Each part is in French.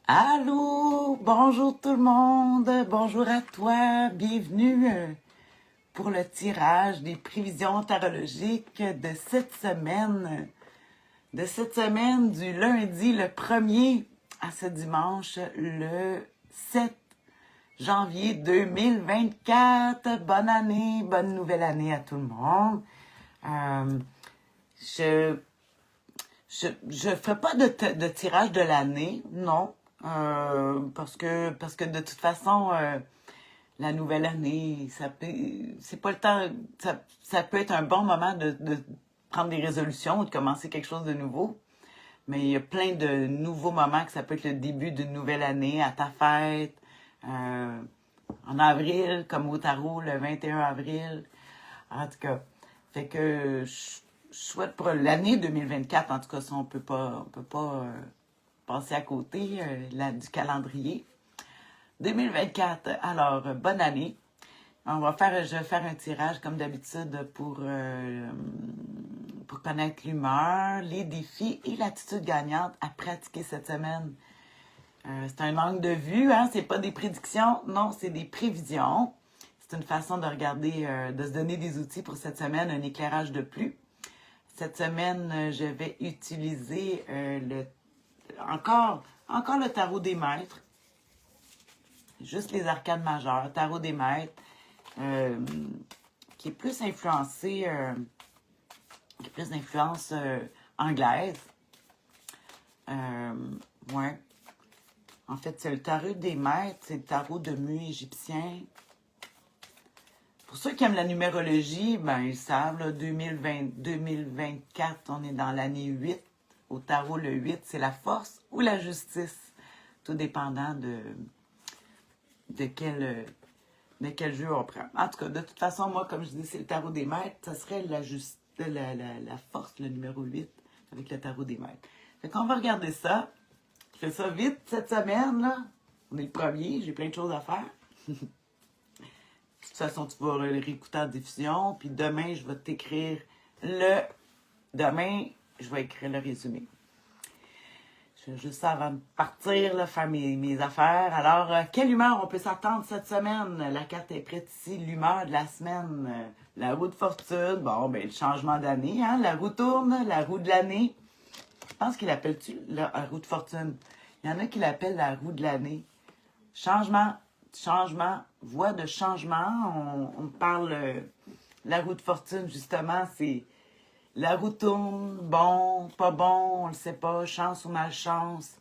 Allô, bonjour tout le monde, bonjour à toi, bienvenue pour le tirage des prévisions tarologiques de cette semaine du lundi le 1er à ce dimanche le 7 janvier 2024. Bonne année, bonne nouvelle année à tout le monde. Je je ferai pas de tirage de l'année, non. Parce que de toute façon, la nouvelle année, c'est pas le temps, ça peut être un bon moment de prendre des résolutions ou de commencer quelque chose de nouveau. Mais il y a plein de nouveaux moments que ça peut être le début d'une nouvelle année, à ta fête, euh, en avril, comme au tarot, le 21 avril. En tout cas, fait que je souhaite pour l'année 2024, en tout cas, ça, on peut pas passer à côté du calendrier. 2024, alors, bonne année. Je vais faire un tirage comme d'habitude pour connaître l'humeur, les défis et l'attitude gagnante à pratiquer cette semaine. C'est un angle de vue, hein? C'est pas des prédictions, non, c'est des prévisions. C'est une façon de regarder, de se donner des outils pour cette semaine, un éclairage de plus. Cette semaine, je vais utiliser encore le tarot des maîtres, juste les arcades majeures, tarot des maîtres, qui est plus influencé, qui est plus d'influence anglaise. Ouais. En fait, c'est le tarot des maîtres, c'est le tarot de mu égyptien. Pour ceux qui aiment la numérologie, ben ils savent, là, 2024, on est dans l'année 8. Au tarot, le 8, c'est la force ou la justice, tout dépendant de quel jeu on prend. En tout cas, de toute façon, moi, comme je dis, c'est le tarot des maîtres, ça serait la force, le numéro 8, avec le tarot des maîtres. Fait qu'on va regarder ça. Je fais ça vite cette semaine, là. On est le premier, j'ai plein de choses à faire. De toute façon, tu vas réécouter en diffusion, puis demain, je vais t'écrire Demain, je vais écrire le résumé. Je vais juste avant de partir, là, faire mes affaires. Alors, quelle humeur on peut s'attendre cette semaine? La carte est prête ici, l'humeur de la semaine. La roue de fortune, bon, ben le changement d'année, hein? La roue tourne, la roue de l'année. Je pense qu'il appelle-tu la roue de fortune. Il y en a qui l'appellent la roue de l'année. Changement, voie de changement. On parle, la roue de fortune, justement, c'est la roue tourne, bon, pas bon, on le sait pas, chance ou malchance.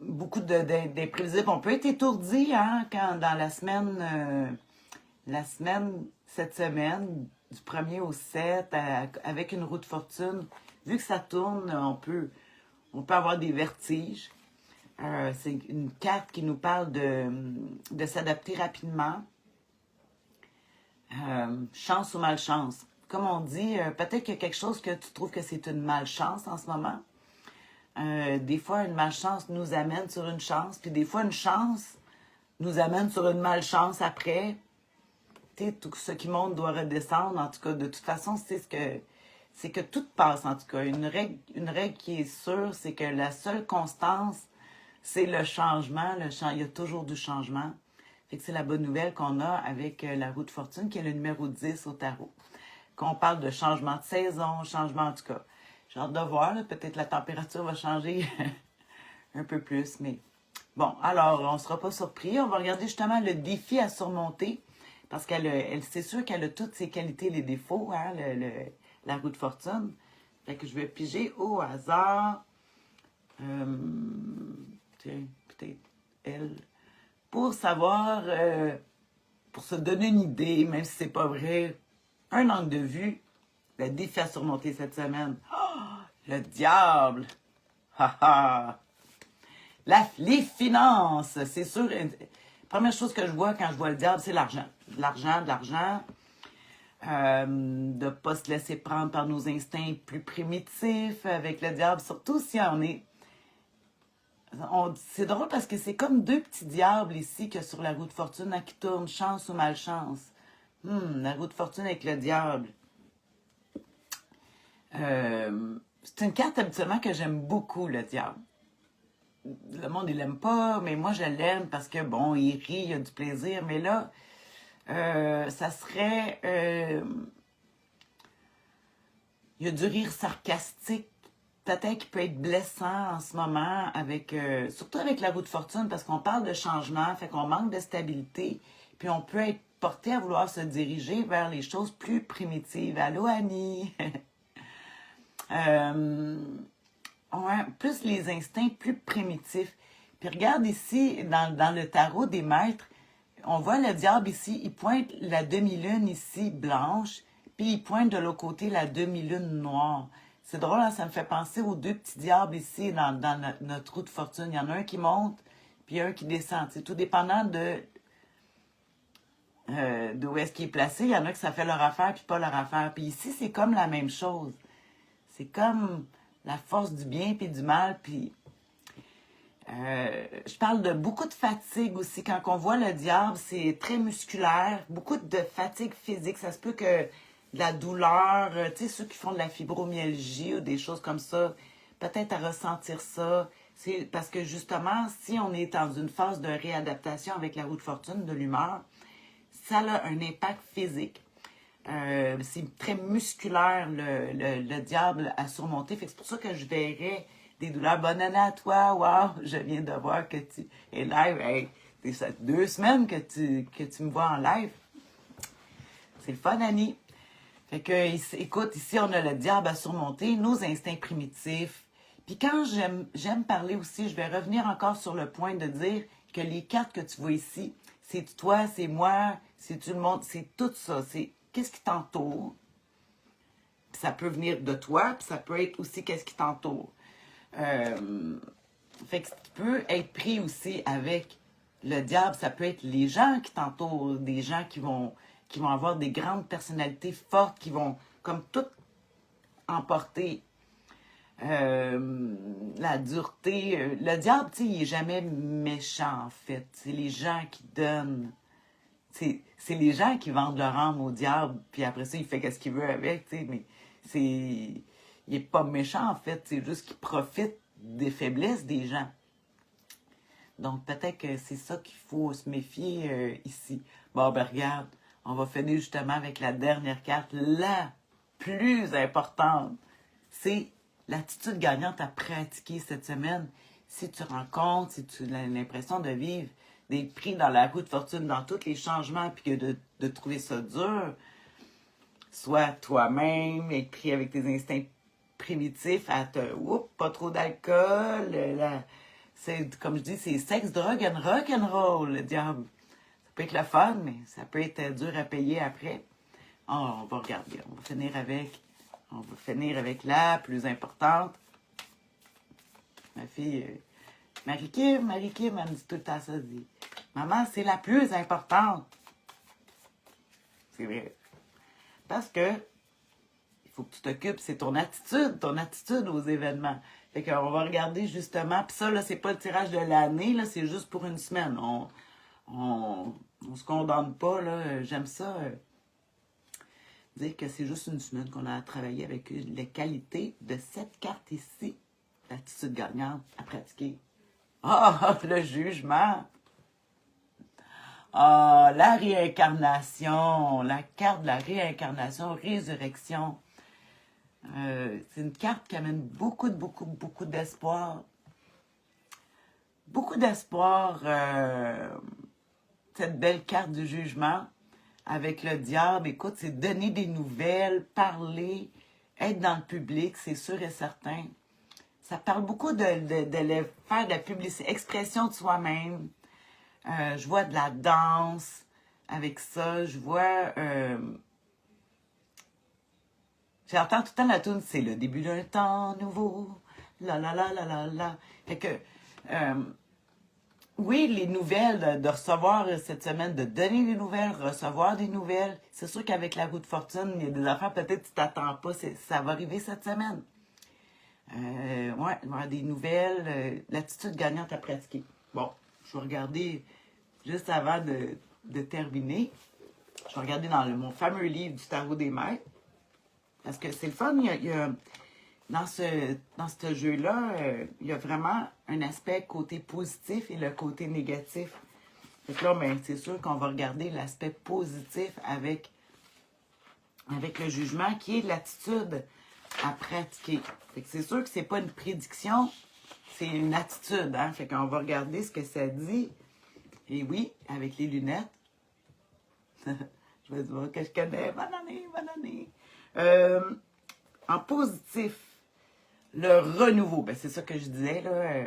Beaucoup d'imprévisibles. On peut être étourdi, hein, quand dans cette semaine, du 1er au 7, avec une roue de fortune, vu que ça tourne, on peut avoir des vertiges. C'est une carte qui nous parle de s'adapter rapidement. Chance ou malchance. Comme on dit, peut-être qu'il y a quelque chose que tu trouves que c'est une malchance en ce moment. Des fois, une malchance nous amène sur une chance, puis des fois, une chance nous amène sur une malchance après. Tu sais, tout ce qui monte doit redescendre. En tout cas, de toute façon, c'est que tout passe, en tout cas. Une règle qui est sûre, c'est que la seule constance, c'est le changement. Il y a toujours du changement. Fait que c'est la bonne nouvelle qu'on a avec la roue de fortune, qui est le numéro 10 au tarot. Qu'on parle de changement de saison, changement en tout cas. J'ai hâte de voir, peut-être la température va changer un peu plus, mais bon, alors on ne sera pas surpris. On va regarder justement le défi à surmonter, parce c'est sûr qu'elle a toutes ses qualités et les défauts, hein, la roue de fortune. Fait que je vais piger au hasard. Tiens, peut-être elle. Pour savoir, pour se donner une idée, même si c'est pas vrai, un angle de vue, le défi à surmonter cette semaine. Oh, le diable! Les finances, c'est sûr. Première chose que je vois quand je vois le diable, c'est l'argent. De l'argent. De ne pas se laisser prendre par nos instincts plus primitifs avec le diable, surtout si on est... c'est drôle parce que c'est comme deux petits diables ici que sur la roue de fortune qui tournent, chance ou malchance. La roue de fortune avec le diable. C'est une carte habituellement que j'aime beaucoup, le diable. Le monde, il l'aime pas, mais moi, je l'aime parce que, bon, il rit, il a du plaisir. Mais là, ça serait... il y a du rire sarcastique. Peut-être qu'il peut être blessant en ce moment, avec surtout avec la roue de fortune, parce qu'on parle de changement, fait qu'on manque de stabilité, puis on peut être porté à vouloir se diriger vers les choses plus primitives. Allô, Annie? Euh, ouais, plus les instincts plus primitifs. Puis regarde ici, dans le tarot des maîtres, on voit le diable ici, il pointe la demi-lune ici blanche, puis il pointe de l'autre côté la demi-lune noire. C'est drôle, hein, ça me fait penser aux deux petits diables ici dans notre roue de fortune. Il y en a un qui monte, puis un qui descend. C'est tout dépendant de où est-ce qu'il est placé. Il y en a que ça fait leur affaire, puis pas leur affaire. Puis ici, c'est comme la même chose. C'est comme la force du bien puis du mal, puis je parle de beaucoup de fatigue aussi. Quand on voit le diable, c'est très musculaire, beaucoup de fatigue physique. Ça se peut que de la douleur, tu sais, ceux qui font de la fibromyalgie ou des choses comme ça, peut-être à ressentir ça. C'est parce que justement, si on est dans une phase de réadaptation avec la roue de fortune, de l'humeur, ça a un impact physique. C'est très musculaire, le diable à surmonter. Fait que c'est pour ça que je verrais des douleurs. Bonne année à toi. Wow, je viens de voir que tu es live. Hey, ça fait 2 semaines que tu me vois en live. C'est le fun, Annie. Fait que, écoute, ici, on a le diable à surmonter, nos instincts primitifs. Puis quand j'aime parler aussi, je vais revenir encore sur le point de dire que les cartes que tu vois ici, c'est toi, c'est moi, c'est tout le monde, c'est tout ça. C'est qu'est-ce qui t'entoure. Puis ça peut venir de toi, puis ça peut être aussi qu'est-ce qui t'entoure. Fait que tu peux être pris aussi avec le diable. Ça peut être les gens qui t'entourent, des gens qui vont avoir des grandes personnalités fortes, qui vont comme tout emporter. La dureté. Le diable, tu sais, il est jamais méchant, en fait. C'est les gens qui donnent. C'est les gens qui vendent leur âme au diable, puis après ça, il fait ce qu'il veut avec, tu sais, mais il est pas méchant, en fait. C'est juste qu'il profite des faiblesses des gens. Donc, peut-être que c'est ça qu'il faut se méfier ici. Bon, ben regarde, on va finir justement avec la dernière carte, la plus importante. C'est l'attitude gagnante à pratiquer cette semaine. Si tu rencontres, si tu as l'impression de vivre des prix dans la roue de fortune, dans tous les changements, puis que de trouver ça dur, soit toi-même, être pris avec tes instincts primitifs, pas trop d'alcool, c'est, comme je dis, c'est sexe, drogue and rock and roll, le diable. Ça peut être le fun, mais ça peut être dur à payer après. Oh, on va regarder, on va finir avec la plus importante. Ma fille, Marie-Kim, elle me dit tout le temps ça, elle dit, maman, c'est la plus importante. C'est vrai. Parce que il faut que tu t'occupes, c'est ton attitude aux événements. Fait qu'on va regarder justement, puis ça, là, c'est pas le tirage de l'année, là, c'est juste pour une semaine. On se condamne pas, là. J'aime ça, dire que c'est juste une semaine qu'on a travaillé avec les qualités de cette carte ici. L'attitude gagnante à pratiquer. Ah, le jugement. Ah, la réincarnation. La carte de la réincarnation, résurrection. C'est une carte qui amène beaucoup d'espoir. Beaucoup d'espoir, cette belle carte du jugement avec le diable. Écoute, c'est donner des nouvelles, parler, être dans le public, c'est sûr et certain. Ça parle beaucoup de faire de la publicité, expression de soi-même. Je vois de la danse avec ça. Je vois... j'entends tout le temps la tune, c'est le début d'un temps nouveau. La la la la la la. Fait que... oui, les nouvelles, de recevoir cette semaine, de donner des nouvelles, recevoir des nouvelles. C'est sûr qu'avec la roue de fortune, il y a des affaires, peut-être que tu t'attends pas, ça va arriver cette semaine. Ouais, il va y avoir des nouvelles, l'attitude gagnante à pratiquer. Bon, je vais regarder, juste avant de terminer, je vais regarder dans mon fameux livre du tarot des maîtres, parce que c'est le fun, il dans ce jeu-là, il y a vraiment un aspect côté positif et le côté négatif. Donc là, ben, c'est sûr qu'on va regarder l'aspect positif avec le jugement, qui est l'attitude à pratiquer. Fait que c'est sûr que c'est pas une prédiction, c'est une attitude. Hein? Fait qu'on va regarder ce que ça dit. Et oui, avec les lunettes. Je vais dire que je connais. Bonne année, bonne année. En positif, le renouveau. Ben, c'est ça que je disais, là.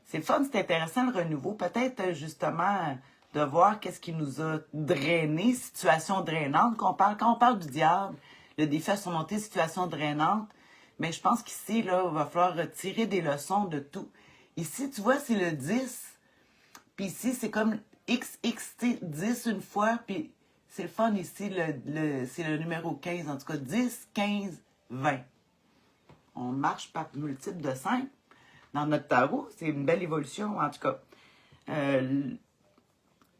C'est le fun, c'est intéressant, le renouveau. Peut-être, justement, de voir qu'est-ce qui nous a drainé, situation drainante. Quand on parle du diable, le défi à surmonter, situation drainante, mais je pense qu'ici, là, il va falloir tirer des leçons de tout. Ici, tu vois, c'est le 10. Puis ici, c'est comme XXT, 10 une fois, puis c'est le fun ici, c'est le numéro 15, en tout cas 10, 15, 20. On marche par multiple de 5 dans notre tarot, c'est une belle évolution en tout cas.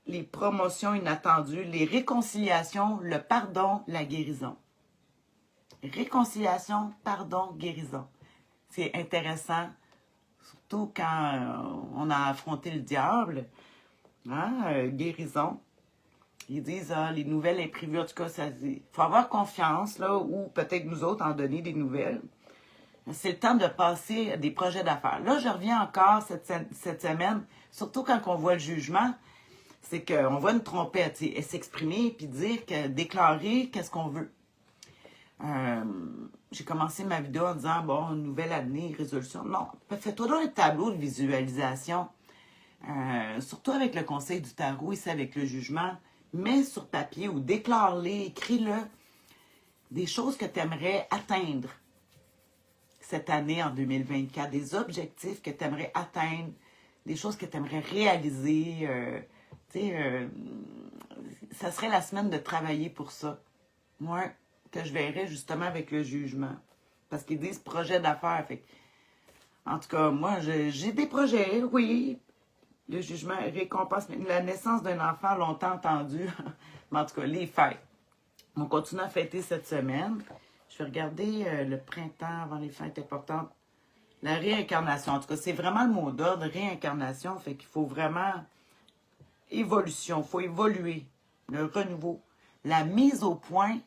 Les promotions inattendues, les réconciliations, le pardon, la guérison. Réconciliation, pardon, guérison. C'est intéressant, surtout quand on a affronté le diable. Hein, guérison. Ils disent, les nouvelles imprévues, en tout cas, il faut avoir confiance, là, ou peut-être nous autres en donner des nouvelles. C'est le temps de passer à des projets d'affaires. Là, je reviens encore cette semaine, surtout quand on voit le jugement, c'est qu'on voit une trompette, et s'exprimer, puis déclarer qu'est-ce qu'on veut. J'ai commencé ma vidéo en disant, bon, nouvelle année, résolution. Non, fais-toi donc un tableau de visualisation. Surtout avec le conseil du tarot, ici avec le jugement, mets sur papier ou déclare-les, écris-le, des choses que tu aimerais atteindre cette année en 2024, des objectifs que tu aimerais atteindre, des choses que tu aimerais réaliser. Ça serait la semaine de travailler pour ça. Moi, que je verrais justement avec le jugement. Parce qu'ils disent projet d'affaires. En tout cas, moi, j'ai des projets, oui. Le jugement récompense la naissance d'un enfant longtemps attendu. Mais en tout cas, les fêtes. On continue à fêter cette semaine. Je vais regarder le printemps avant les fêtes importantes. La réincarnation. En tout cas, c'est vraiment le mot d'ordre, réincarnation. Fait qu'il faut vraiment évolution. Il faut évoluer. Le renouveau. La mise au point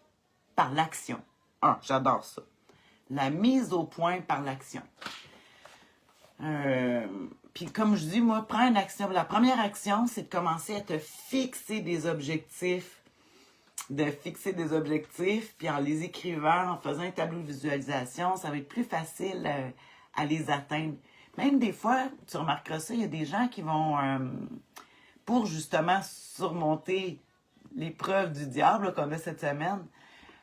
par l'action. Ah, j'adore ça. La mise au point par l'action. Puis comme je dis, moi, prends une action. La première action, c'est de commencer à te fixer des objectifs. Puis en les écrivant, en faisant un tableau de visualisation, ça va être plus facile à les atteindre. Même des fois, tu remarqueras ça, il y a des gens qui vont, pour justement surmonter l'épreuve du diable qu'on a cette semaine,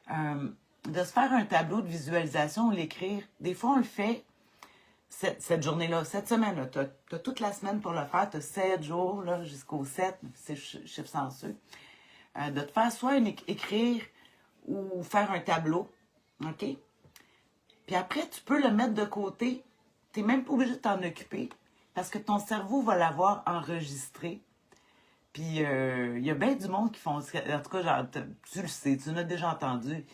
de se faire un tableau de visualisation ou l'écrire. Des fois, on le fait cette journée-là, cette semaine-là. Tu as toute la semaine pour le faire. Tu as 7 jours là, jusqu'au 7, c'est chiffre censeux. De te faire soit écrire ou faire un tableau. OK? Puis après, tu peux le mettre de côté. Tu n'es même pas obligé de t'en occuper parce que ton cerveau va l'avoir enregistré. Puis, il y a bien du monde qui font... En tout cas, genre, tu le sais, tu l'as déjà entendu.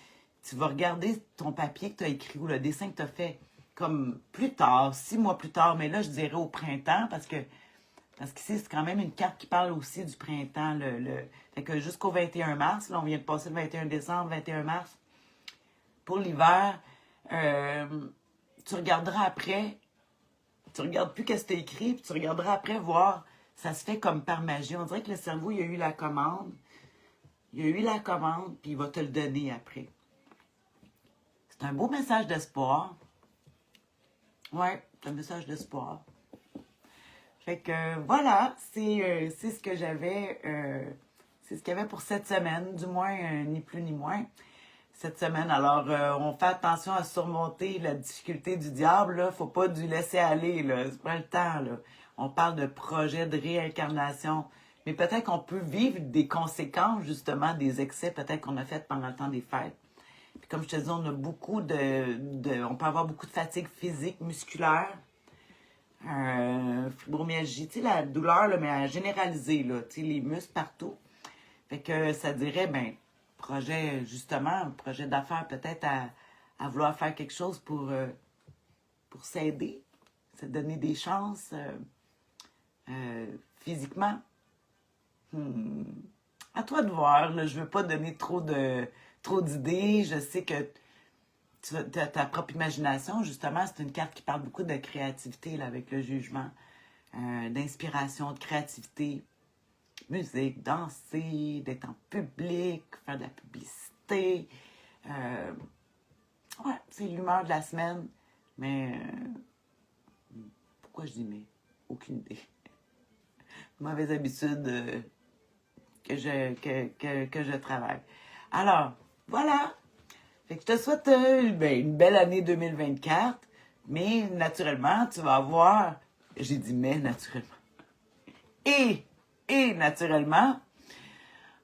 Tu vas regarder ton papier que tu as écrit ou le dessin que tu as fait comme plus tard, 6 mois plus tard, mais là, je dirais au printemps, parce qu'ici, c'est quand même une carte qui parle aussi du printemps. Fait que jusqu'au 21 mars, là, on vient de passer le 21 décembre, 21 mars. Pour l'hiver, tu regarderas après, tu regardes plus qu'est-ce que tu as écrit, puis tu regarderas après voir, ça se fait comme par magie. On dirait que le cerveau, il a eu la commande. Il a eu la commande, puis il va te le donner après. C'est un beau message d'espoir. Ouais, c'est un message d'espoir. Fait que voilà, c'est ce que j'avais, c'est ce qu'il y avait pour cette semaine, du moins, ni plus ni moins. Cette semaine, alors, on fait attention à surmonter la difficulté du diable, là. Faut pas du laisser aller, là. C'est pas le temps, là. On parle de projet de réincarnation. Mais peut-être qu'on peut vivre des conséquences, justement, des excès, peut-être qu'on a fait pendant le temps des fêtes. Puis comme je te dis, on a beaucoup on peut avoir beaucoup de fatigue physique, musculaire, fibromyalgie, tu sais, la douleur, là, mais généralisée, là, tu sais, les muscles partout. Fait que ça dirait, ben, projet, justement, un projet d'affaires, peut-être à vouloir faire quelque chose pour pour s'aider, se donner des chances physiquement. À toi de voir, là, je ne veux pas donner trop d'idées. Je sais que tu as ta propre imagination, justement, c'est une carte qui parle beaucoup de créativité là, avec le jugement, d'inspiration, de créativité, musique, danser, d'être en public, faire de la publicité. Ouais, c'est l'humeur de la semaine, mais pourquoi je dis mais? Aucune idée. Mauvaise habitude que je travaille. Alors, voilà. Fait que je te souhaite une belle année 2024, mais naturellement, tu vas avoir, j'ai dit mais naturellement, et naturellement,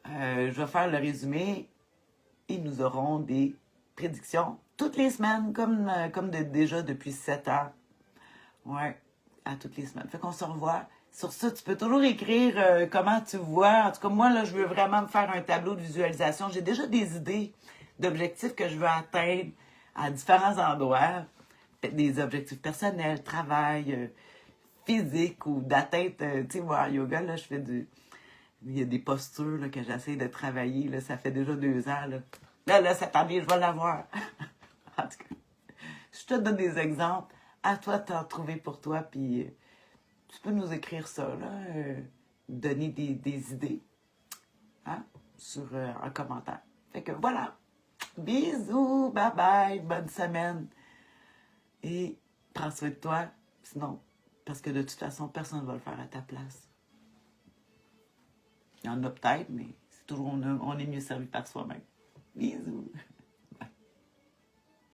je vais faire le résumé et nous aurons des prédictions toutes les semaines, comme déjà depuis 7 ans. Ouais, à toutes les semaines. Fait qu'on se revoit. Sur ça, tu peux toujours écrire comment tu vois. En tout cas, moi, là, je veux vraiment me faire un tableau de visualisation. J'ai déjà des idées d'objectifs que je veux atteindre à différents endroits. Des objectifs personnels, travail, physique ou d'atteinte. Tu sais, moi, en yoga, là, je fais il y a des postures là, que j'essaie de travailler. Là, ça fait déjà 2 ans. Là, cette année, je vais l'avoir. En tout cas, je te donne des exemples. À toi de t'en trouver pour toi, puis tu peux nous écrire ça, là, donner des idées hein, en commentaire. Fait que voilà. Bisous, bye bye, bonne semaine. Et prends soin de toi, sinon, parce que de toute façon, personne ne va le faire à ta place. Il y en a peut-être, mais c'est toujours on est mieux servi par soi-même. Bisous.